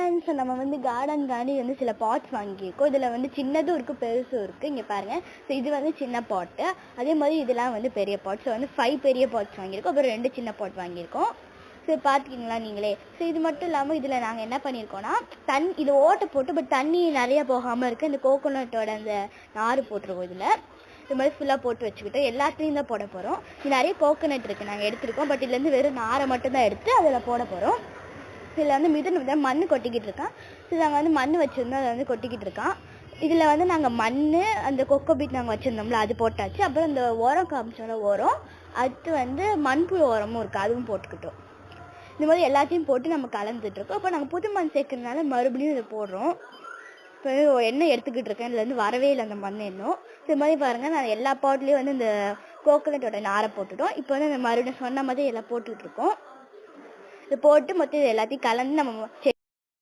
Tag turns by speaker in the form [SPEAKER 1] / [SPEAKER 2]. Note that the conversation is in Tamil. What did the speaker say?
[SPEAKER 1] ஃப்ரெண்ட்ஸ், நம்ம வந்து கார்டனுக்காண்டி வந்து சில பாட்ஸ் வாங்கியிருக்கோம். இதில் வந்து சின்னதும் இருக்குது, பெருசும் இருக்குது. இங்கே பாருங்கள். ஸோ இது வந்து சின்ன பாட்டு, அதே மாதிரி இதெல்லாம் வந்து பெரிய பாட். ஸோ வந்து 5 பெரிய பாட்ஸ் வாங்கியிருக்கோம், அப்புறம் 2 சின்ன பாட் வாங்கியிருக்கோம். ஸோ பார்த்துக்கிங்களா நீங்களே. ஸோ இது மட்டும் இல்லாமல் இதில் நாங்கள் என்ன பண்ணியிருக்கோன்னா, இது ஓட்டை போட்டு பட் தண்ணி நிறைய போகாமல் இருக்குது. இந்த கோகோனட்டோட அந்த நார் போட்டிருக்கோம். இதில் இது மாதிரி ஃபுல்லாக போட்டு வச்சுக்கிட்டோம். எல்லாத்துலேயும் தான் போட போகிறோம். இது நிறைய கோகோனட் இருக்குது, நாங்கள் எடுத்துருக்கோம். பட் இதுலேருந்து வெறும் நாரை மட்டும் தான் எடுத்து அதில் போட போகிறோம். இதில் வந்து மிதன் மண் கொட்டிக்கிட்டு இருக்கான். ஸோ நாங்கள் வந்து மண் வச்சுருந்தோம், அதை வந்து கொட்டிக்கிட்டு இருக்கான். இதில் வந்து நாங்கள் மண், அந்த கொக்கோ பீட் நாங்கள் வச்சுருந்தோம்ல அது போட்டாச்சு. அப்புறம் இந்த உரம் காமிச்சோட உரம், அடுத்து வந்து மண்புழு உரமும் இருக்குது, அதுவும் போட்டுக்கிட்டோம். இந்த மாதிரி எல்லாத்தையும் போட்டு நம்ம கலந்துட்டுருக்கோம். இப்போ நாங்கள் புது மண் சேர்க்கறதுனால மறுபடியும் இதை போடுறோம். இப்போ எண்ணெய் எடுத்துக்கிட்டு இருக்கேன், இதுலேருந்து வரவே இல்லை அந்த மண் எண்ணெய். இது மாதிரி பாருங்கள், நான் எல்லா பாட்லேயும் வந்து இந்த கோகோனட்டோட நாரை போட்டுட்டோம். இப்போ வந்து அந்த மறுபடியும் சொன்ன மாதிரி எல்லாம் போட்டுட்ருக்கோம். இது போட்டு மொத்தம் இது எல்லாத்தையும் கலந்து நம்ம